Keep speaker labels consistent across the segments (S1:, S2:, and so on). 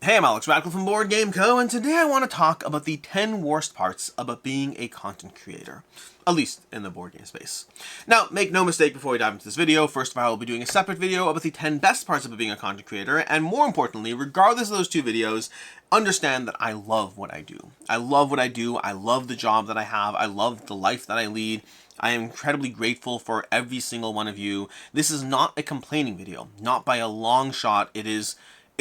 S1: Hey, I'm Alex Radical from Board Game Co., and today I want to talk about the 10 worst parts about being a content creator, at least in the board game space. Now, make no mistake before we dive into this video, first of all, I will be doing a separate video about the 10 best parts about being a content creator, and more importantly, regardless of those two videos, understand that I love what I do. I love what I do, I love the job that I have, I love the life that I lead. I am incredibly grateful for every single one of you. This is not a complaining video, not by a long shot.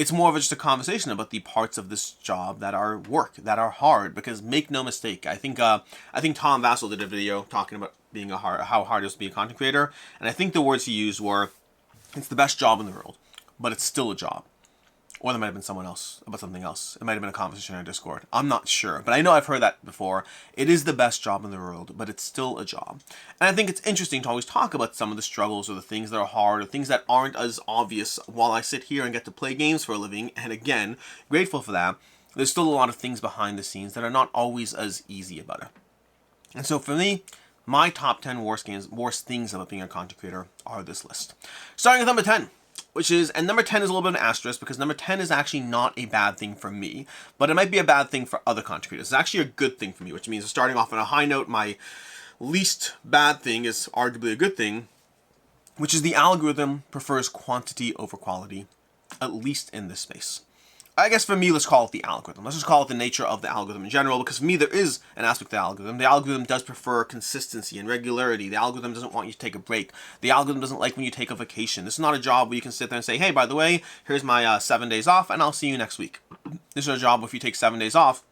S1: It's more of just a conversation about the parts of this job that are work, that are hard, because make no mistake, I think Tom Vassell did a video talking about being how hard it is to be a content creator, and I think the words he used were, it's the best job in the world, but it's still a job. Or there might have been someone else about something else. It might have been a conversation on Discord. I'm not sure, but I know I've heard that before. It is the best job in the world, but it's still a job. And I think it's interesting to always talk about some of the struggles or the things that are hard or things that aren't as obvious while I sit here and get to play games for a living. And again, grateful for that. There's still a lot of things behind the scenes that are not always as easy about it. And so for me, my top 10 worst things about being a content creator are this list. Starting with number 10. And number 10 is a little bit of an asterisk because number 10 is actually not a bad thing for me, but it might be a bad thing for other content creators. It's actually a good thing for me, which means starting off on a high note, my least bad thing is arguably a good thing, which is the algorithm prefers quantity over quality, at least in this space. I guess for me, let's call it the algorithm. Let's just call it the nature of the algorithm in general, because for me, there is an aspect of the algorithm. The algorithm does prefer consistency and regularity. The algorithm doesn't want you to take a break. The algorithm doesn't like when you take a vacation. This is not a job where you can sit there and say, hey, by the way, here's my 7 days off, and I'll see you next week. This is a job where if you take 7 days off,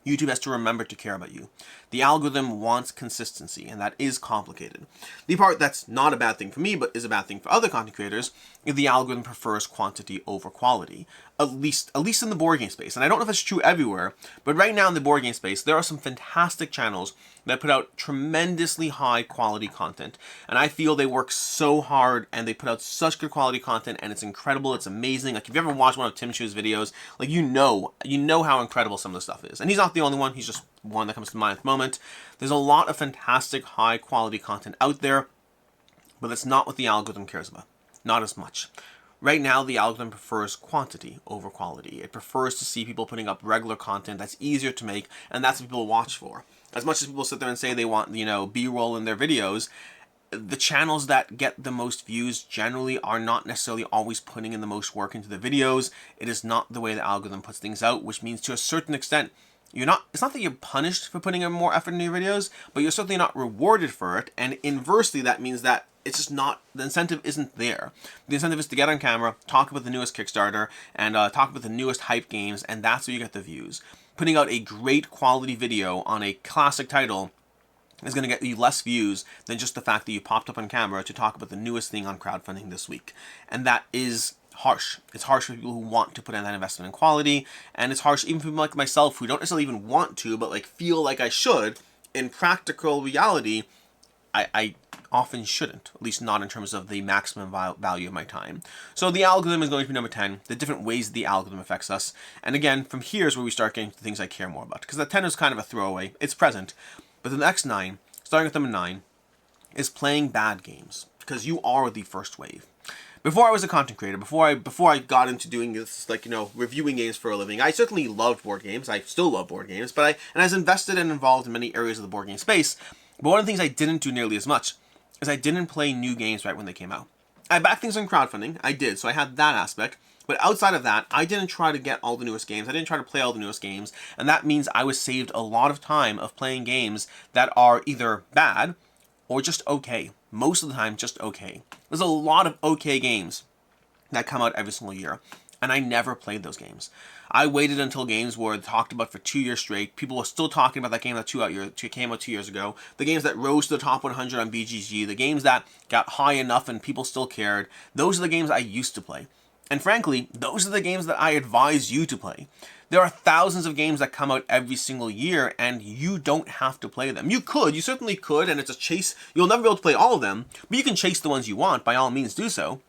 S1: YouTube has to remember to care about you. The algorithm wants consistency, and that is complicated. The part that's not a bad thing for me, but is a bad thing for other content creators, is the algorithm prefers quantity over quality, at least in the board game space. And I don't know if it's true everywhere, but right now in the board game space, there are some fantastic channels that put out tremendously high quality content. And I feel they work so hard, and they put out such good quality content, and it's incredible, it's amazing. Like, if you ever watched one of Tim Chu's videos, like, you know how incredible some of the stuff is. And he's not the only one, he's just one that comes to mind at the moment. There's a lot of fantastic high quality content out there, but that's not what the algorithm cares about. Not as much. Right now, the algorithm prefers quantity over quality. It prefers to see people putting up regular content that's easier to make, and that's what people watch for. As much as people sit there and say they want, B-roll in their videos, the channels that get the most views generally are not necessarily always putting in the most work into the videos. It is not the way the algorithm puts things out, which means to a certain extent, it's not that you're punished for putting in more effort into your videos, but you're certainly not rewarded for it, and inversely that means that it's just not, the incentive isn't there. The incentive is to get on camera, talk about the newest Kickstarter, and talk about the newest hype games, and that's where you get the views. Putting out a great quality video on a classic title is going to get you less views than just the fact that you popped up on camera to talk about the newest thing on crowdfunding this week. And that is harsh. It's harsh for people who want to put in that investment in quality, and it's harsh even for people like myself who don't necessarily even want to, but feel like I should. In practical reality, I often shouldn't, at least not in terms of the maximum value of my time. So the algorithm is going to be number 10, the different ways the algorithm affects us. And again, from here is where we start getting to the things I care more about, because the 10 is kind of a throwaway. It's present. But the next 9, starting with number 9, is playing bad games, because you are the first wave. Before I was a content creator, before I got into doing this, reviewing games for a living, I certainly loved board games. I still love board games, and I was invested and involved in many areas of the board game space. But one of the things I didn't do nearly as much is I didn't play new games right when they came out. I backed things on crowdfunding, I did, so I had that aspect. But outside of that, I didn't try to get all the newest games. I didn't try to play all the newest games, and that means I was saved a lot of time of playing games that are either bad or just okay. Most of the time, just okay. There's a lot of okay games that come out every single year, and I never played those games. I waited until games were talked about for 2 years straight. People were still talking about that game that came out 2 years ago. The games that rose to the top 100 on BGG. The games that got high enough and people still cared. Those are the games I used to play. And frankly, those are the games that I advise you to play. There are thousands of games that come out every single year, and you don't have to play them. You certainly could, and it's a chase. You'll never be able to play all of them, but you can chase the ones you want, by all means do so.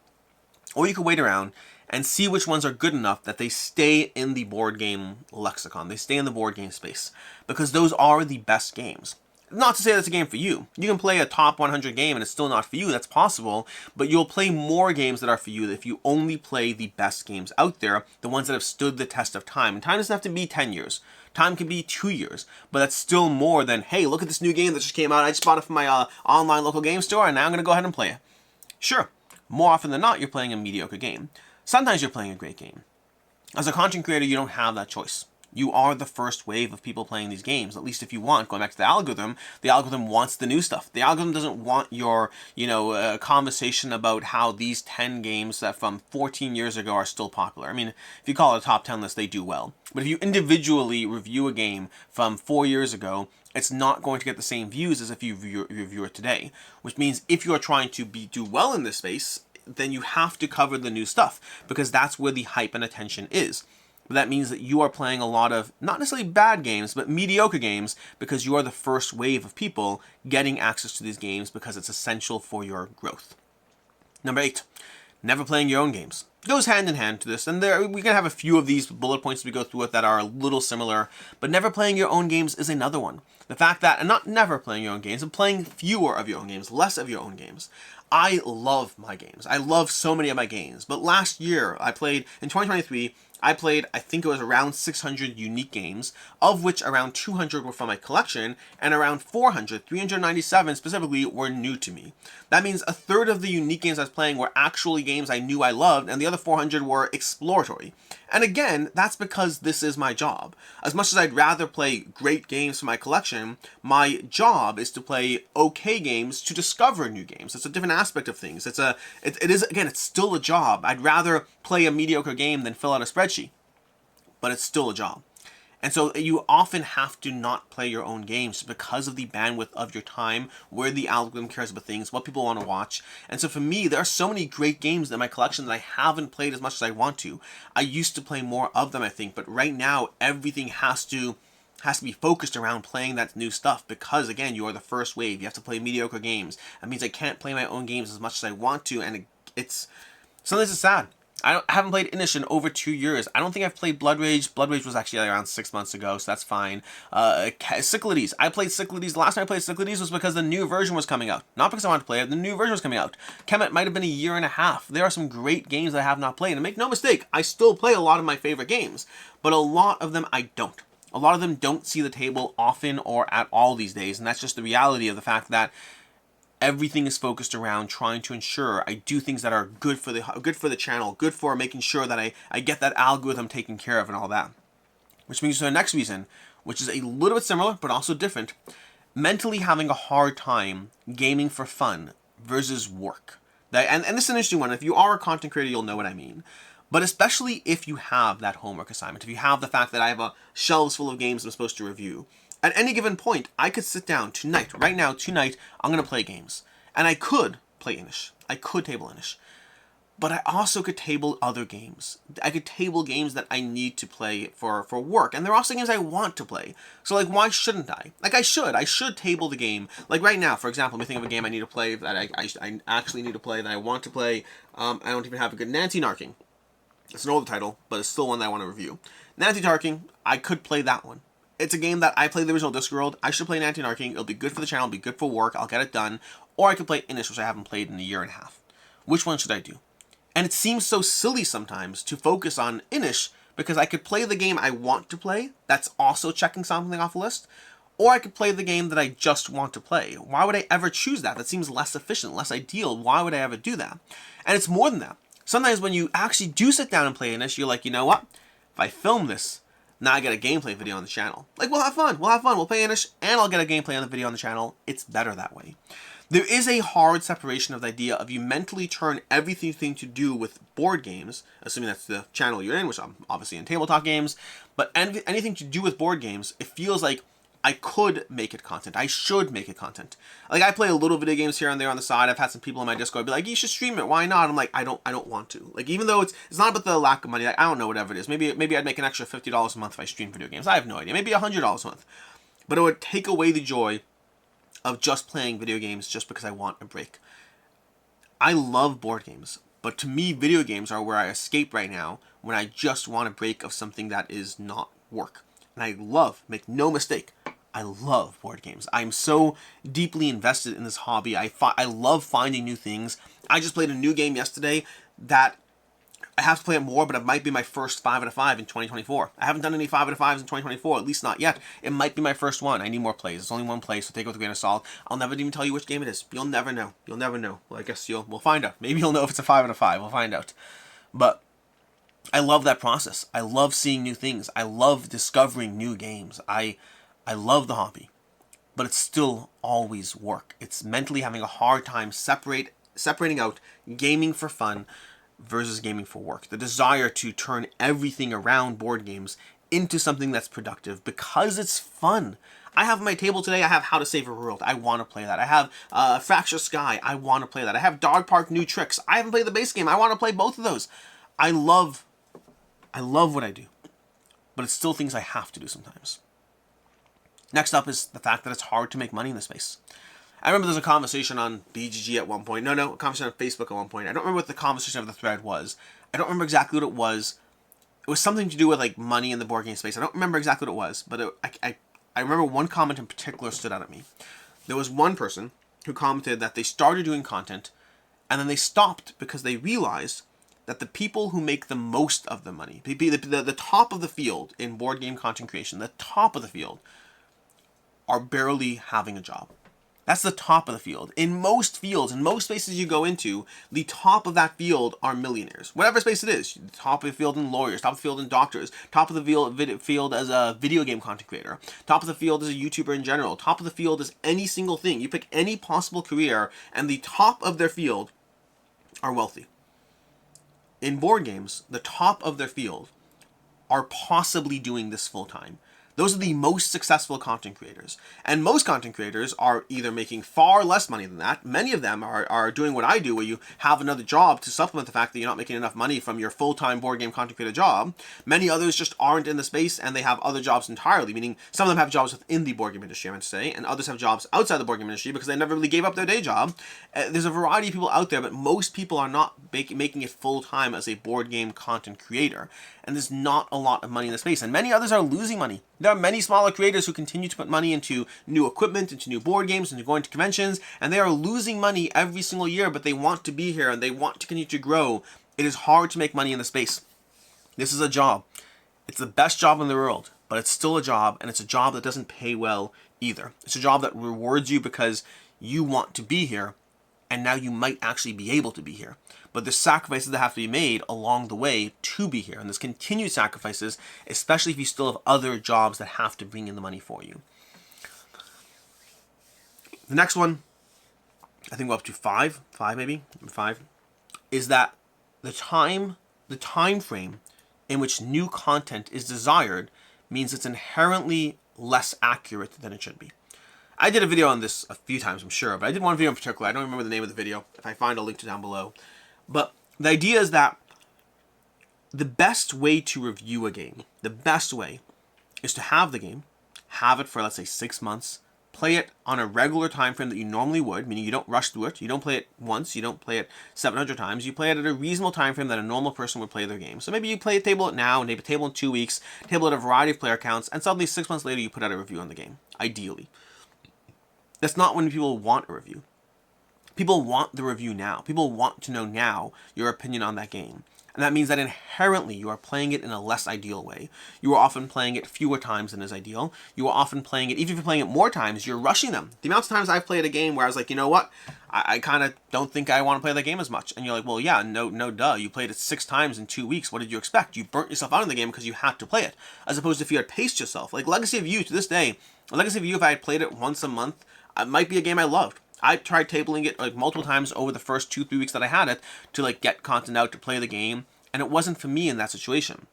S1: Or you can wait around and see which ones are good enough that they stay in the board game lexicon. They stay in the board game space, because those are the best games. Not to say that's a game for you. You can play a top 100 game and it's still not for you. That's possible. But you'll play more games that are for you if you only play the best games out there, the ones that have stood the test of time. And time doesn't have to be 10 years. Time can be 2 years. But that's still more than, hey, look at this new game that just came out. I just bought it from my online local game store and now I'm going to go ahead and play it. Sure, more often than not, you're playing a mediocre game. Sometimes you're playing a great game. As a content creator, you don't have that choice. You are the first wave of people playing these games, at least if you want. Going back to the algorithm wants the new stuff. The algorithm doesn't want your, conversation about how these 10 games that from 14 years ago are still popular. I mean, if you call it a top 10 list, they do well. But if you individually review a game from 4 years ago, it's not going to get the same views as if you review it today. Which means if you are trying to do well in this space, then you have to cover the new stuff, because that's where the hype and attention is. But that means that you are playing a lot of, not necessarily bad games, but mediocre games, because you are the first wave of people getting access to these games because it's essential for your growth. Number 8, never playing your own games. It goes hand in hand to this, and we can have a few of these bullet points as we go through it that are a little similar, but never playing your own games is another one. The fact that, and not never playing your own games, but playing fewer of your own games, less of your own games. I love my games. I love so many of my games, but last year, in 2023, I played, I think it was around 600 unique games, of which around 200 were from my collection, and around 397 specifically, were new to me. That means a third of the unique games I was playing were actually games I knew I loved, and the other 400 were exploratory. And again, that's because this is my job. As much as I'd rather play great games from my collection, my job is to play okay games to discover new games. It's a different aspect of things. It is, again, it's still a job. I'd rather play a mediocre game than fill out a spreadsheet, but it's still a job. And so you often have to not play your own games because of the bandwidth of your time, where the algorithm cares about things, what people want to watch. And so for me, there are so many great games in my collection that I haven't played as much as I want to. I used to play more of them, I think, but right now everything has to be focused around playing that new stuff, because again, you are the first wave. You have to play mediocre games. That means I can't play my own games as much as I want to, and it's sometimes it's sad. I haven't played Inish in over 2 years. I don't think I've played Blood Rage. Blood Rage was actually around 6 months ago, so that's fine. Cyclades. I played Cyclades. The last time I played Cyclades was because the new version was coming out. Not because I wanted to play it. The new version was coming out. Kemet might have been a year and a half. There are some great games that I have not played. And make no mistake, I still play a lot of my favorite games. But a lot of them I don't. A lot of them don't see the table often or at all these days. And that's just the reality of the fact that everything is focused around trying to ensure I do things that are good for the channel, good for making sure that I get that algorithm taken care of and all that. Which brings us to the next reason, which is a little bit similar but also different. Mentally having a hard time gaming for fun versus work. And this is an interesting one. If you are a content creator, you'll know what I mean. But especially if you have that homework assignment, if you have the fact that I have a shelves full of games I'm supposed to review, at any given point, I could sit down tonight, right now, tonight, I'm going to play games. And I could play Inish. I could table Inish. But I also could table other games. I could table games that I need to play for work. And there are also games I want to play. So, like, why shouldn't I? Like, I should. I should table the game. Like, right now, for example, let me think of a game I need to play that I actually need to play, that I want to play. I don't even have a good Nancy Narking. It's an older title, but it's still one that I want to review. Nancy Narking, I could play that one. It's a game that I played the original Discworld. I should play Nancy Narking. It'll be good for the channel, it'll be good for work, I'll get it done. Or I could play Inish, which I haven't played in a year and a half. Which one should I do? And it seems so silly sometimes to focus on Inish, because I could play the game I want to play, that's also checking something off the list, or I could play the game that I just want to play. Why would I ever choose that? That seems less efficient, less ideal. Why would I ever do that? And it's more than that. Sometimes when you actually do sit down and play Inish, you're like, you know what? If I film this, now I get a gameplay video on the channel. Like, we'll have fun. We'll play Inish, and I'll get a gameplay on the video on the channel. It's better that way. There is a hard separation of the idea of you mentally turn everything to do with board games, assuming that's the channel you're in, which I'm obviously in tabletop games, but anything to do with board games, it feels like I could make it content. I should make it content. Like, I play a little video games here and there on the side. I've had some people in my Discord be like, you should stream it. Why not? I'm like, I don't want to. Like, even though it's not about the lack of money. Like, I don't know, whatever it is. Maybe I'd make an extra $50 a month if I stream video games. I have no idea. Maybe $100 a month. But it would take away the joy of just playing video games just because I want a break. I love board games, but to me, video games are where I escape right now when I just want a break of something that is not work. And I love, make no mistake, I love board games. I'm so deeply invested in this hobby. I love finding new things. I just played a new game yesterday that I have to play it more, but it might be my first 5 out of 5 in 2024. I haven't done any 5 out of 5s in 2024, at least not yet. It might be my first one. I need more plays. It's only one play, so take it with a grain of salt. I'll never even tell you which game it is. You'll never know. You'll never know. Well, I guess we'll find out. Maybe you'll know if it's a 5 out of 5. We'll find out. But I love that process. I love seeing new things. I love discovering new games. I love the hobby. But it's still always work. It's mentally having a hard time separating out gaming for fun versus gaming for work. The desire to turn everything around board games into something that's productive because it's fun. I have on my table today, I have How to Save a World. I want to play that. I have Fracture Sky. I want to play that. I have Dog Park New Tricks. I haven't played the base game. I want to play both of those. I love what I do, but it's still things I have to do sometimes. Next up is the fact that it's hard to make money in this space. I remember there's a conversation on BGG at one point. No, a conversation on Facebook at one point. I don't remember what the conversation of the thread was. I don't remember exactly what it was. It was something to do with like money in the board game space. I don't remember exactly what it was, but I remember one comment in particular stood out at me. There was one person who commented that they started doing content and then they stopped because they realized that the people who make the most of the money, the top of the field in board game content creation, the top of the field, are barely having a job. That's the top of the field. In most fields, in most spaces you go into, the top of that field are millionaires. Whatever space it is. Top of the field in lawyers, top of the field in doctors, top of the field as a video game content creator, top of the field as a YouTuber in general, top of the field as any single thing. You pick any possible career, and the top of their field are wealthy. In board games, the top of their field are possibly doing this full time. Those are the most successful content creators. And most content creators are either making far less money than that. Many of them are doing what I do, where you have another job to supplement the fact that you're not making enough money from your full-time board game content creator job. Many others just aren't in the space and they have other jobs entirely, meaning some of them have jobs within the board game industry, I meant to say, and others have jobs outside the board game industry because they never really gave up their day job. There's a variety of people out there, but most people are not making it full-time as a board game content creator. And there's not a lot of money in the space. And many others are losing money. There are many smaller creators who continue to put money into new equipment, into new board games, into going to conventions, and they are losing money every single year, but they want to be here and they want to continue to grow. It is hard to make money in the space. This is a job. It's the best job in the world, but it's still a job, and it's a job that doesn't pay well either. It's a job that rewards you because you want to be here, and now you might actually be able to be here. But there's sacrifices that have to be made along the way to be here. And there's continued sacrifices, especially if you still have other jobs that have to bring in the money for you. The next one, I think we're up to five maybe, is that the time frame in which new content is desired means it's inherently less accurate than it should be. I did a video on this a few times, I'm sure, but I did one video in particular. I don't remember the name of the video. If I find, I'll link to down below. But the idea is that the best way to review a game, the best way, is to have the game, have it for, let's say, 6 months, play it on a regular time frame that you normally would, meaning you don't rush through it, you don't play it once, you don't play it 700 times, you play it at a reasonable time frame that a normal person would play their game. So maybe you play a table it now, maybe a table in 2 weeks, table at a variety of player counts, and suddenly 6 months later you put out a review on the game, ideally. That's not when people want a review. People want the review now. People want to know now your opinion on that game. And that means that inherently you are playing it in a less ideal way. You are often playing it fewer times than is ideal. You are often playing it, even if you're playing it more times, you're rushing them. The amount of times I've played a game where I was like, you know what? I kind of don't think I want to play that game as much. And you're like, well, yeah, no, duh. You played it 6 times in 2 weeks. What did you expect? You burnt yourself out in the game because you had to play it. As opposed to if you had paced yourself. Like Legacy of You, to this day, Legacy of You, if I had played it once a month, it might be a game I loved. I tried tabling it like multiple times over the first 2-3 weeks that I had it to like get content out to play the game, and it wasn't for me in that situation.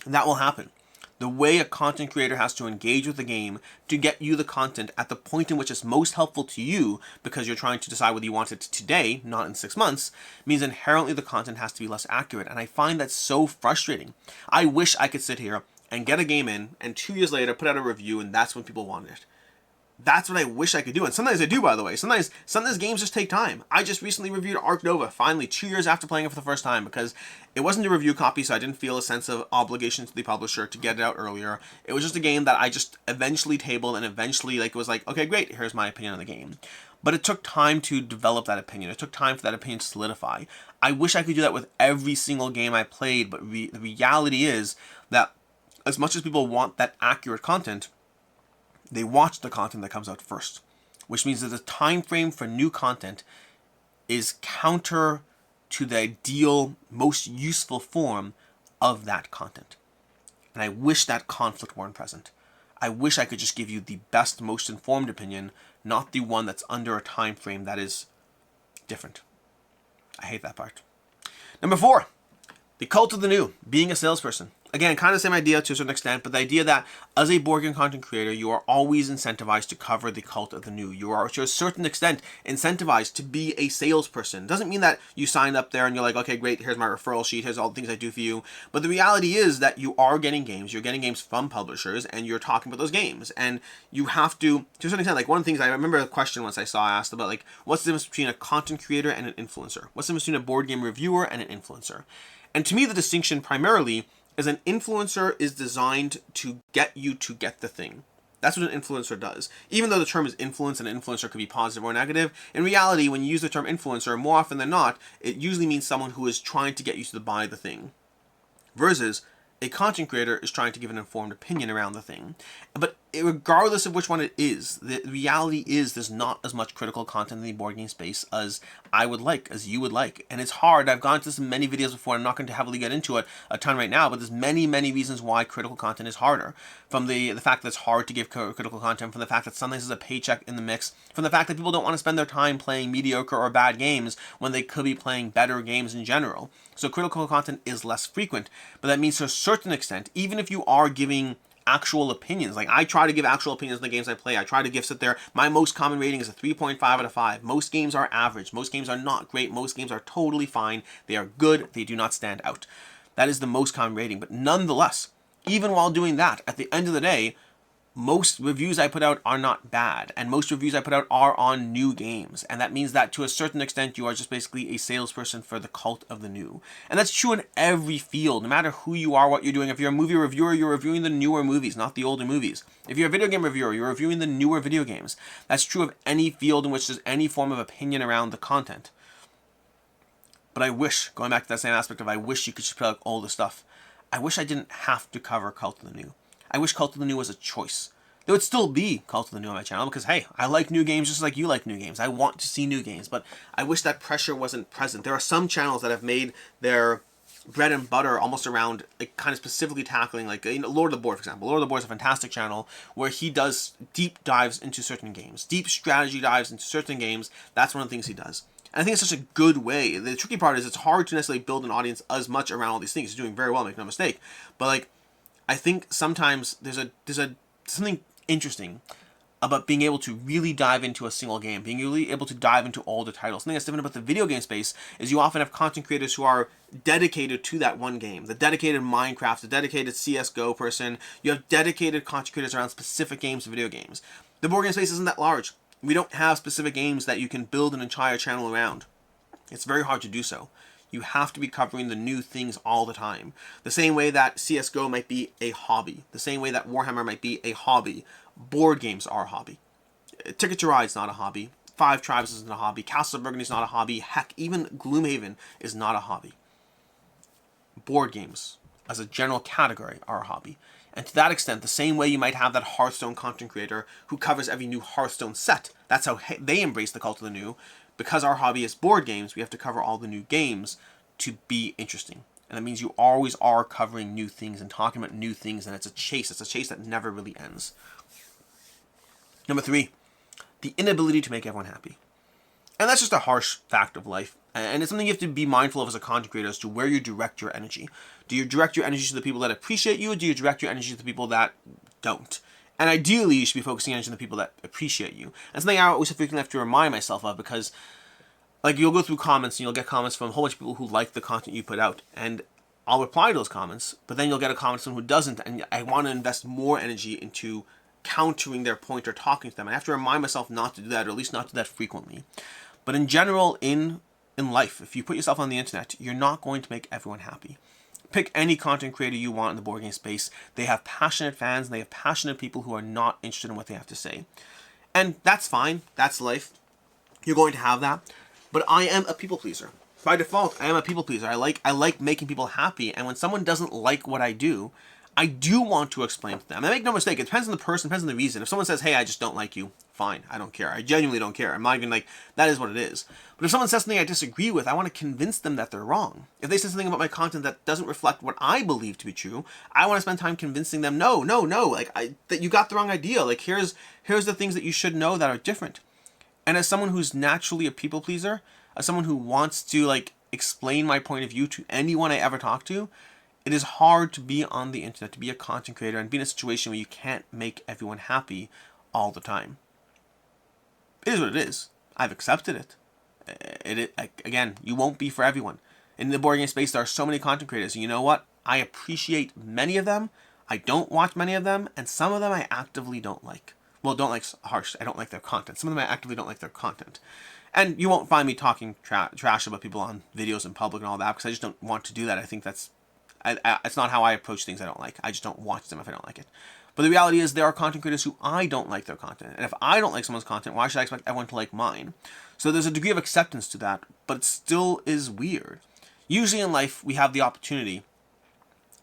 S1: And that will happen. The way a content creator has to engage with the game to get you the content at the point in which it's most helpful to you, because you're trying to decide whether you want it today, not in 6 months, means inherently the content has to be less accurate. And I find that so frustrating. I wish I could sit here and get a game in, and 2 years later put out a review, and that's when people wanted it. That's what I wish I could do. And sometimes I do, by the way. Sometimes games just take time. I just recently reviewed Ark Nova, finally, 2 years after playing it for the first time, because it wasn't a review copy, so I didn't feel a sense of obligation to the publisher to get it out earlier. It was just a game that I just eventually tabled, and eventually was like, okay, great, here's my opinion on the game. But it took time to develop that opinion. It took time for that opinion to solidify. I wish I could do that with every single game I played, but the reality is that as much as people want that accurate content, they watch the content that comes out first, which means that the time frame for new content is counter to the ideal, most useful form of that content. And I wish that conflict weren't present. I wish I could just give you the best, most informed opinion, not the one that's under a time frame that is different. I hate that part. Number 4, the cult of the new, being a salesperson. Again, kind of the same idea to a certain extent, but the idea that as a board game content creator, you are always incentivized to cover the cult of the new. You are, to a certain extent, incentivized to be a salesperson. Doesn't mean that you signed up there and you're like, okay, great, here's my referral sheet, here's all the things I do for you. But the reality is that you are getting games, you're getting games from publishers, and you're talking about those games. And you have to a certain extent, one of the things, I remember a question once I saw asked about, what's the difference between a content creator and an influencer? What's the difference between a board game reviewer and an influencer? And to me, the distinction primarily is an influencer is designed to get you to get the thing. That's what an influencer does. Even though the term is influence and an influencer could be positive or negative, in reality, when you use the term influencer, more often than not, it usually means someone who is trying to get you to buy the thing. Versus a content creator is trying to give an informed opinion around the thing. But regardless of which one it is, the reality is there's not as much critical content in the board game space as I would like, as you would like. And it's hard. I've gone to this in many videos before. I'm not going to heavily get into it a ton right now, but there's many, many reasons why critical content is harder. From the fact that it's hard to give critical content, from the fact that sometimes there's a paycheck in the mix, from the fact that people don't want to spend their time playing mediocre or bad games when they could be playing better games in general. So critical content is less frequent, but that means to a certain extent, even if you are giving actual opinions, I try to give actual opinions on the games I play. I try to sit there. My most common rating is a 3.5 out of 5. Most games are average. Most games are not great. Most games are totally fine. They are good. They do not stand out. That is the most common rating. But nonetheless, even while doing that, at the end of the day, most reviews I put out are not bad, and most reviews I put out are on new games, and that means that to a certain extent you are just basically a salesperson for the cult of the new. And that's true in every field, no matter who you are, what you're doing. If you're a movie reviewer, you're reviewing the newer movies, not the older movies. If you're a video game reviewer, you're reviewing the newer video games. That's true of any field in which there's any form of opinion around the content. But I wish, going back to that same aspect of I wish you could just put out all the stuff, I wish I didn't have to cover Cult of the New. I wish Cult of the New was a choice. There would still be Cult of the New on my channel because, hey, I like new games just like you like new games. I want to see new games, but I wish that pressure wasn't present. There are some channels that have made their bread and butter almost around kind of specifically tackling, Lord of the Board, for example. Lord of the Board is a fantastic channel where he does deep dives into certain games, deep strategy dives into certain games. That's one of the things he does. And I think it's such a good way. The tricky part is it's hard to necessarily build an audience as much around all these things. He's doing very well, make no mistake. But I think sometimes there's something interesting about being able to really dive into a single game, being really able to dive into all the titles. Something that's different about the video game space is you often have content creators who are dedicated to that one game. The dedicated Minecraft, the dedicated CSGO person. You have dedicated content creators around specific games of video games. The board game space isn't that large. We don't have specific games that you can build an entire channel around. It's very hard to do so. You have to be covering the new things all the time. The same way that CSGO might be a hobby. The same way that Warhammer might be a hobby. Board games are a hobby. Ticket to Ride's not a hobby. Five Tribes isn't a hobby. Castle of Burgundy's not a hobby. Heck, even Gloomhaven is not a hobby. Board games, as a general category, are a hobby. And to that extent, the same way you might have that Hearthstone content creator who covers every new Hearthstone set. That's how they embrace the cult of the new. Because our hobby is board games, we have to cover all the new games to be interesting. And that means you always are covering new things and talking about new things, and it's a chase. It's a chase that never really ends. Number 3, the inability to make everyone happy. And that's just a harsh fact of life. And it's something you have to be mindful of as a content creator as to where you direct your energy. Do you direct your energy to the people that appreciate you, or do you direct your energy to the people that don't? And ideally, you should be focusing energy on the people that appreciate you. And something I always frequently have to remind myself of, because you'll go through comments and you'll get comments from a whole bunch of people who like the content you put out. And I'll reply to those comments, but then you'll get a comment from someone who doesn't. And I want to invest more energy into countering their point or talking to them. I have to remind myself not to do that, or at least not do that frequently. But in general, in life, if you put yourself on the internet, you're not going to make everyone happy. Pick any content creator you want in the board game space. They have passionate fans, and they have passionate people who are not interested in what they have to say. And that's fine. That's life. You're going to have that. But I am a people pleaser. By default, I am a people pleaser. I like making people happy. And when someone doesn't like what I do want to explain to them. And make no mistake, it depends on the person, depends on the reason. If someone says, hey, I just don't like you, fine. I don't care. I genuinely don't care. I'm not even like, that is what it is. But if someone says something I disagree with, I want to convince them that they're wrong. If they say something about my content that doesn't reflect what I believe to be true, I want to spend time convincing them, no, like that you got the wrong idea. Like here's the things that you should know that are different. And as someone who's naturally a people pleaser, as someone who wants to like explain my point of view to anyone I ever talk to, it is hard to be on the internet, to be a content creator, and be in a situation where you can't make everyone happy all the time. It is what it is. I've accepted it. Again, you won't be for everyone. In the board game space, there are so many content creators, and you know what? I appreciate many of them. I don't watch many of them, and some of them I actively don't like. Well, don't like harsh. I don't like their content. Some of them I actively don't like their content. And you won't find me talking trash about people on videos in public and all that, because I just don't want to do that. I think that's it's not how I approach things I don't like. I just don't watch them if I don't like it. But the reality is there are content creators who I don't like their content. And if I don't like someone's content, why should I expect everyone to like mine? So there's a degree of acceptance to that, but it still is weird. Usually in life, we have the opportunity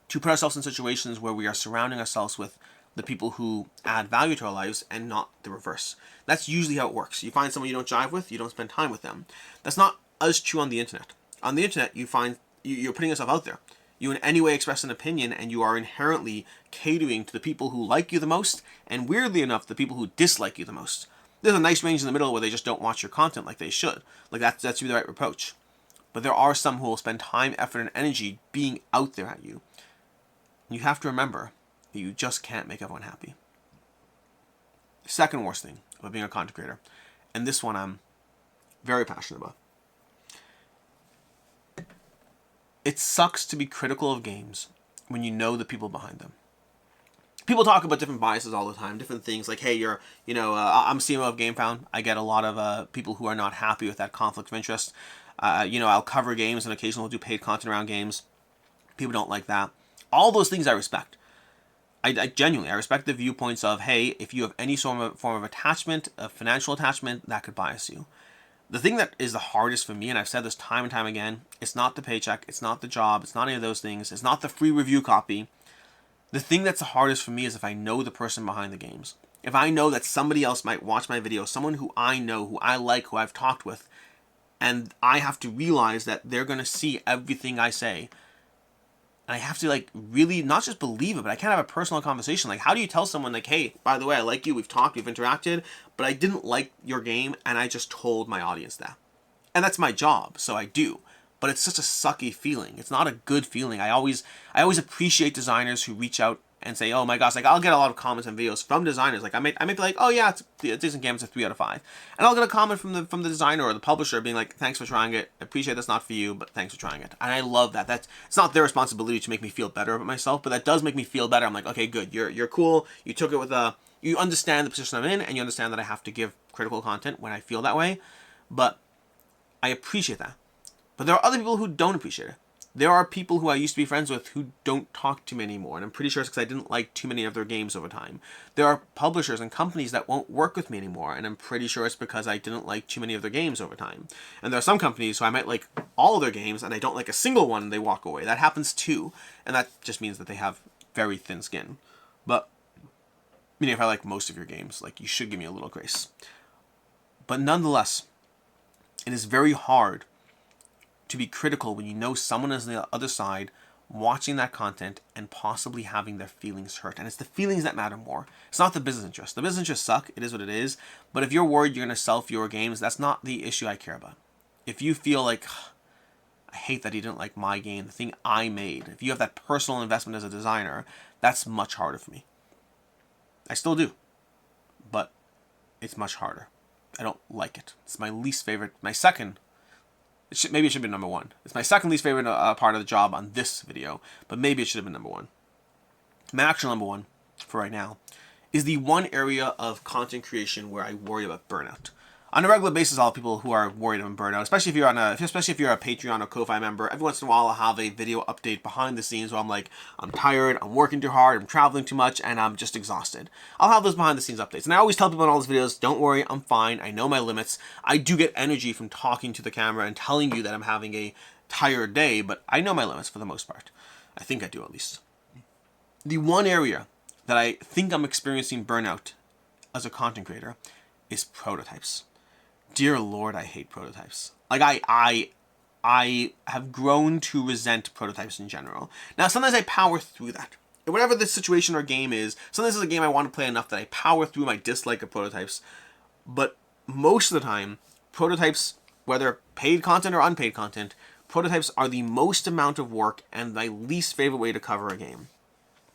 S1: to put ourselves in situations where we are surrounding ourselves with the people who add value to our lives and not the reverse. That's usually how it works. You find someone you don't jive with, you don't spend time with them. That's not as true on the internet. On the internet, you find you're putting yourself out there. You in any way express an opinion, and you are inherently catering to the people who like you the most, and weirdly enough, the people who dislike you the most. There's a nice range in the middle where they just don't watch your content like they should. Like that's the right approach. But there are some who will spend time, effort, and energy being out there at you. You have to remember that you just can't make everyone happy. The second worst thing about being a content creator, and this one I'm very passionate about. It sucks to be critical of games when you know the people behind them. People talk about different biases all the time, different things like, hey, I'm CMO of GameFound. I get a lot of people who are not happy with that conflict of interest. I'll cover games and occasionally we'll do paid content around games. People don't like that. All those things I respect. I genuinely respect the viewpoints of, hey, if you have any form of attachment, a financial attachment, that could bias you. The thing that is the hardest for me, and I've said this time and time again, it's not the paycheck, it's not the job, it's not any of those things, it's not the free review copy. The thing that's the hardest for me is if I know the person behind the games. If I know that somebody else might watch my video, someone who I know, who I like, who I've talked with, and I have to realize that they're going to see everything I say. And I have to really not just believe it, but I can't have a personal conversation. Like, how do you tell someone hey, by the way, I like you, we've talked, we've interacted, but I didn't like your game and I just told my audience that. And that's my job, so I do. But it's such a sucky feeling. It's not a good feeling. I always appreciate designers who reach out and say, oh my gosh, I'll get a lot of comments and videos from designers. I may be like, oh yeah, it's a decent game, it's a 3 out of 5. And I'll get a comment from the designer or the publisher being like, thanks for trying it. I appreciate that's not for you, but thanks for trying it. And I love that. It's not their responsibility to make me feel better about myself, but that does make me feel better. I'm like, okay, good. You're cool. You took it with you understand the position I'm in, and you understand that I have to give critical content when I feel that way. But I appreciate that. But there are other people who don't appreciate it. There are people who I used to be friends with who don't talk to me anymore, and I'm pretty sure it's because I didn't like too many of their games over time. There are publishers and companies that won't work with me anymore, and I'm pretty sure it's because I didn't like too many of their games over time. And there are some companies who I might like all of their games, and I don't like a single one, and they walk away. That happens too, and that just means that they have very thin skin. But, if I like most of your games, you should give me a little grace. But nonetheless, it is very hard to be critical when you know someone is on the other side watching that content and possibly having their feelings hurt. And it's the feelings that matter more. It's not the business interests. The business interests suck. It is what it is. But if you're worried you're going to sell fewer games, that's not the issue I care about. If you feel like, I hate that he didn't like my game, the thing I made, if you have that personal investment as a designer, that's much harder for me. I still do. But it's much harder. I don't like it. It's my least favorite, my second. Maybe it should be number 1. It's my second least favorite part of the job on this video, but maybe it should have been number 1. My actual number 1 for right now is the one area of content creation where I worry about burnout. On a regular basis, all people who are worried about burnout, especially if you're a Patreon or Ko-Fi member, every once in a while I'll have a video update behind the scenes where I'm like, I'm tired, I'm working too hard, I'm traveling too much, and I'm just exhausted. I'll have those behind the scenes updates. And I always tell people in all these videos, don't worry, I'm fine, I know my limits. I do get energy from talking to the camera and telling you that I'm having a tired day, but I know my limits for the most part. I think I do, at least. The one area that I think I'm experiencing burnout as a content creator is prototypes. Dear Lord, I hate prototypes. Like, I have grown to resent prototypes in general. Now, sometimes I power through that. Whatever the situation or game is, sometimes it's a game I want to play enough that I power through my dislike of prototypes. But most of the time, prototypes, whether paid content or unpaid content, prototypes are the most amount of work and my least favorite way to cover a game.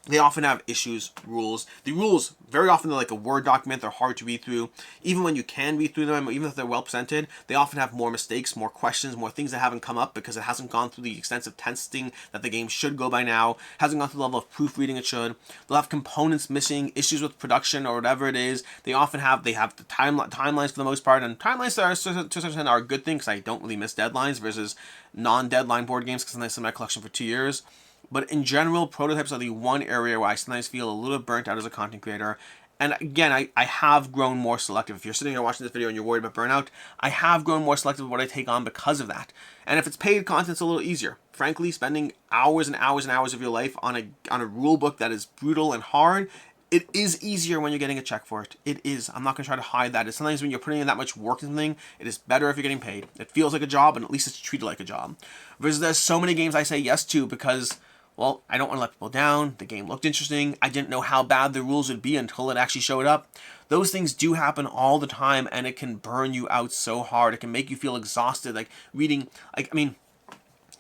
S1: They often have issues, rules. The rules, very often they're like a Word document. They're hard to read through. Even when you can read through them, even if they're well presented, they often have more mistakes, more questions, more things that haven't come up because it hasn't gone through the extensive testing that the game should go by now. Hasn't gone through the level of proofreading it should. They'll have components missing, issues with production or whatever it is. They often have, the timelines for the most part. And timelines to a certain extent are a good thing because I don't really miss deadlines versus non-deadline board games because I sit in my collection for 2 years. But in general, prototypes are the one area where I sometimes feel a little burnt out as a content creator. And again, I have grown more selective. If you're sitting here watching this video and you're worried about burnout, I have grown more selective with what I take on because of that. And if it's paid content, it's a little easier. Frankly, spending hours and hours and hours of your life on a rule book that is brutal and hard, it is easier when you're getting a check for it. It is. I'm not going to try to hide that. It's sometimes when you're putting in that much work in something, it is better if you're getting paid. It feels like a job, and at least it's treated like a job. Versus there's so many games I say yes to because, well, I don't want to let people down. The game looked interesting. I didn't know how bad the rules would be until it actually showed up. Those things do happen all the time, and it can burn you out so hard. It can make you feel exhausted. Like reading,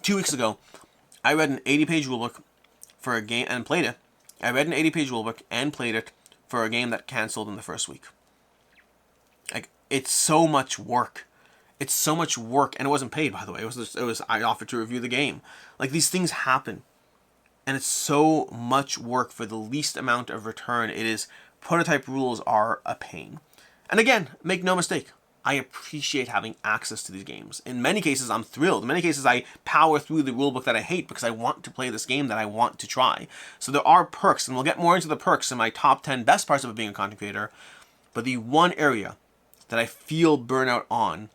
S1: 2 weeks ago, I read an 80-page rulebook for a game and played it. I read an 80-page rulebook and played it for a game that canceled in the first week. Like, it's so much work. It's so much work, and it wasn't paid, by the way. It was I offered to review the game. Like, these things happen. And it's so much work for the least amount of return. It is, prototype rules are a pain. And again, make no mistake, I appreciate having access to these games. In many cases, I'm thrilled. In many cases, I power through the rulebook that I hate because I want to play this game that I want to try. So there are perks, and we'll get more into the perks in my top 10 best parts of being a content creator. But the one area that I feel burnout on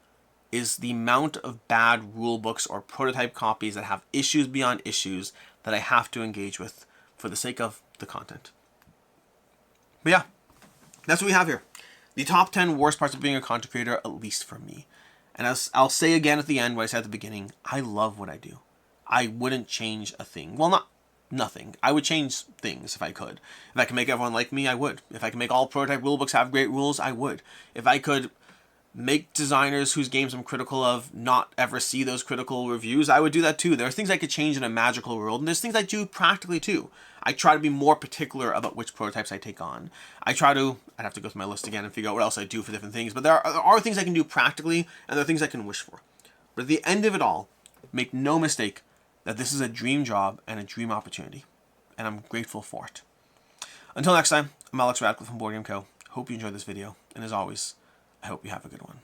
S1: is the amount of bad rulebooks or prototype copies that have issues beyond issues that I have to engage with for the sake of the content. But yeah, that's what we have here. The top 10 worst parts of being a content creator, at least for me. And as I'll say again at the end, what I said at the beginning, I love what I do. I wouldn't change a thing. Well, nothing. I would change things if I could. If I could make everyone like me, I would. If I could make all prototype rulebooks have great rules, I would. If I could make designers whose games I'm critical of not ever see those critical reviews, I would do that too. There are things I could change in a magical world, and there's things I do practically too. I try to be more particular about which prototypes I take on. I'd have to go through my list again and figure out what else I do for different things, but there are things I can do practically, and there are things I can wish for. But at the end of it all, make no mistake that this is a dream job and a dream opportunity, and I'm grateful for it. Until next time, I'm Alex Radcliffe from Board Game Co. Hope you enjoyed this video, and as always, I hope you have a good one.